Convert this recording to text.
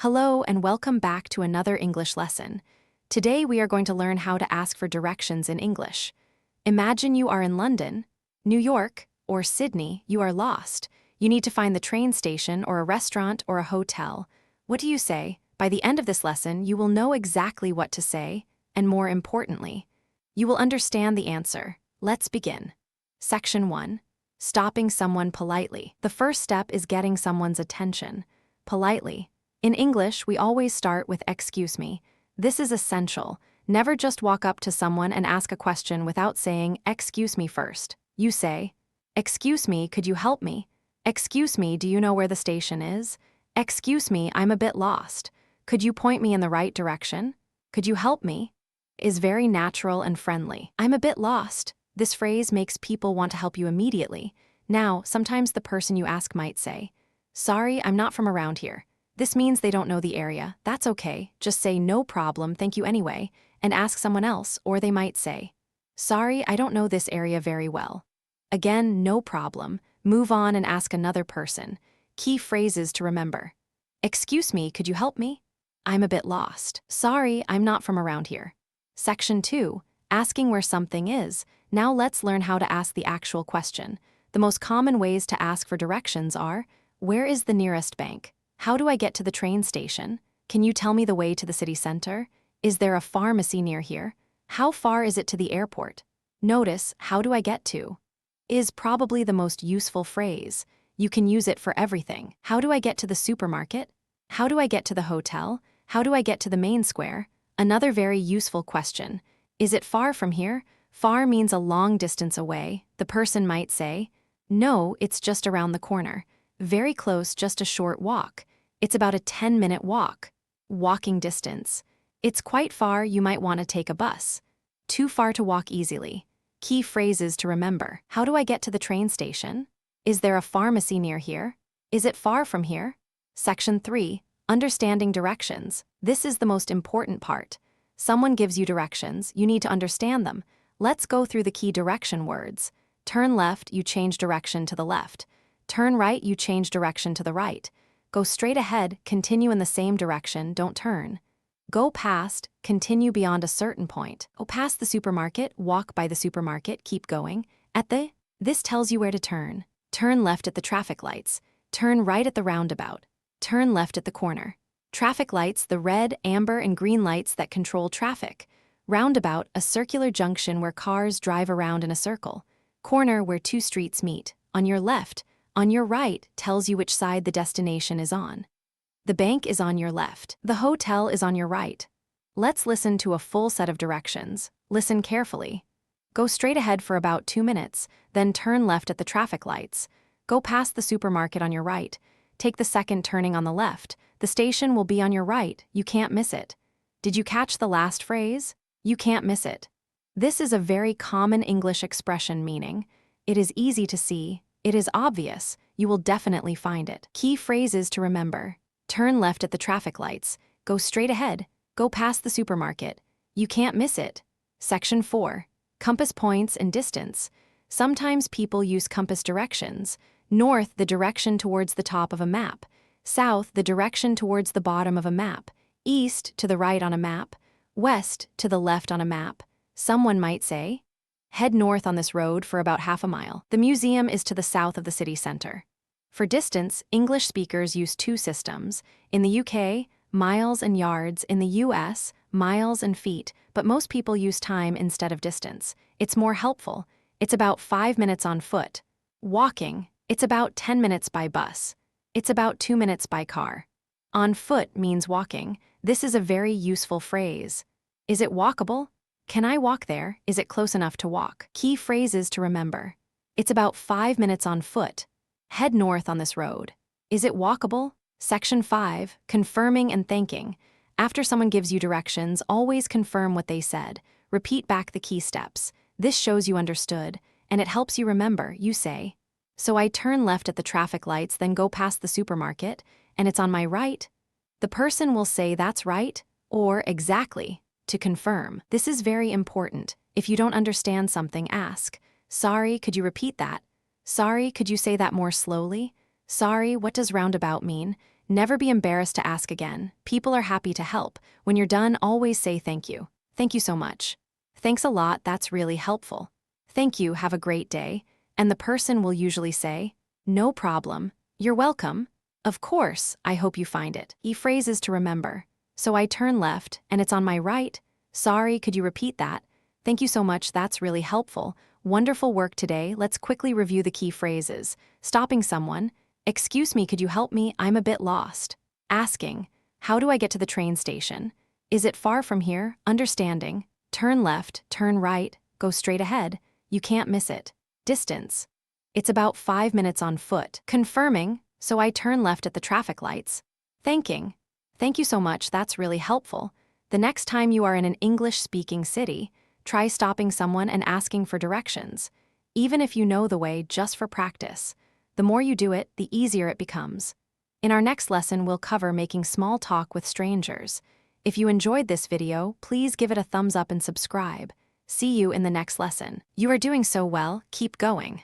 Hello and welcome back to another English lesson. Today we are going to learn how to ask for directions in English. Imagine you are in London, New York, or Sydney. You are lost. You need to find the train station or a restaurant or a hotel. What do you say? By the end of this lesson, you will know exactly what to say, and more importantly, you will understand the answer. Let's begin. Section 1. Stopping someone politely. The first step is getting someone's attention. Politely. In English, we always start with "excuse me." This is essential. Never just walk up to someone and ask a question without saying "excuse me" first. You say, "Excuse me, could you help me? Excuse me, do you know where the station is? Excuse me, I'm a bit lost. Could you point me in the right direction? Could you help me?" Is very natural and friendly. "I'm a bit lost." This phrase makes people want to help you immediately. Now, sometimes the person you ask might say, "Sorry, I'm not from around here." This means they don't know the area. That's okay. Just say "no problem, thank you anyway," and ask someone else, or they might say, "Sorry, I don't know this area very well." Again, no problem. Move on and ask another person. Key phrases to remember. "Excuse me, could you help me? I'm a bit lost." "Sorry, I'm not from around here." Section 2. Asking where something is. Now let's learn how to ask the actual question. The most common ways to ask for directions are, "Where is the nearest bank? How do I get to the train station? Can you tell me the way to the city center? Is there a pharmacy near here? How far is it to the airport?" Notice, "how do I get to?" is probably the most useful phrase. You can use it for everything. How do I get to the supermarket? How do I get to the hotel? How do I get to the main square? Another very useful question. Is it far from here? Far means a long distance away. The person might say, "No, it's just around the corner." Very close, just a short walk. It's about a 10-minute walk. Walking distance. It's quite far, you might want to take a bus. Too far to walk easily. Key phrases to remember. How do I get to the train station? Is there a pharmacy near here? Is it far from here? Section 3. Understanding directions. This is the most important part. Someone gives you directions, you need to understand them. Let's go through the key direction words. Turn left, you change direction to the left. Turn right, you change direction to the right. Go straight ahead, continue in the same direction, don't turn. Go past, continue beyond a certain point. Go past the supermarket, walk by the supermarket, keep going. This tells you where to turn. Turn left at the traffic lights. Turn right at the roundabout. Turn left at the corner. Traffic lights, the red, amber, and green lights that control traffic. Roundabout, a circular junction where cars drive around in a circle. Corner, where two streets meet. On your left. On your right tells you which side the destination is on. The bank is on your left. The hotel is on your right. Let's listen to a full set of directions. Listen carefully. Go straight ahead for about 2 minutes, then turn left at the traffic lights. Go past the supermarket on your right. Take the second turning on the left. The station will be on your right. You can't miss it. Did you catch the last phrase? You can't miss it. This is a very common English expression meaning, "It is easy to see. It is obvious. You will definitely find it." Key phrases to remember. Turn left at the traffic lights. Go straight ahead. Go past the supermarket. You can't miss it. Section 4. Compass points and distance. Sometimes people use compass directions. North, the direction towards the top of a map. South, the direction towards the bottom of a map. East, to the right on a map. West, to the left on a map. Someone might say, "Head north on this road for about half a mile. The museum is to the south of the city center." For distance, English speakers use two systems. In the UK, miles and yards. In the US, miles and feet, but most people use time instead of distance. It's more helpful. It's about 5 minutes on foot. Walking, it's about 10 minutes by bus. It's about 2 minutes by car. On foot means walking. This is a very useful phrase. Is it walkable? Can I walk there? Is it close enough to walk? Key phrases to remember. It's about 5 minutes on foot. Head north on this road. Is it walkable? Section 5. Confirming and thanking. After someone gives you directions, always confirm what they said. Repeat back the key steps. This shows you understood, and it helps you remember. You say, "So I turn left at the traffic lights, then go past the supermarket, and it's on my right?" The person will say "that's right," or "exactly," to confirm. This is very important. If you don't understand something, ask, "Sorry, could you repeat that? Sorry, could you say that more slowly? Sorry, what does roundabout mean?" Never be embarrassed to ask again. People are happy to help. When you're done, always say thank you. Thank you so much. Thanks a lot, that's really helpful. Thank you, have a great day. And the person will usually say, no problem, you're welcome. Of course, I hope you find it. Phrases to remember. So I turn left, and it's on my right. Sorry, could you repeat that? Thank you so much, that's really helpful. Wonderful work today. Let's quickly review the key phrases. Stopping someone. Excuse me, could you help me? I'm a bit lost. Asking. How do I get to the train station? Is it far from here? Understanding. Turn left, turn right, go straight ahead. You can't miss it. Distance. It's about 5 minutes on foot. Confirming. So I turn left at the traffic lights. Thanking. Thank you so much, that's really helpful. The next time you are in an English-speaking city, try stopping someone and asking for directions, even if you know the way, just for practice. The more you do it, the easier it becomes. In our next lesson, we'll cover making small talk with strangers. If you enjoyed this video, please give it a thumbs up and subscribe. See you in the next lesson. You are doing so well, keep going.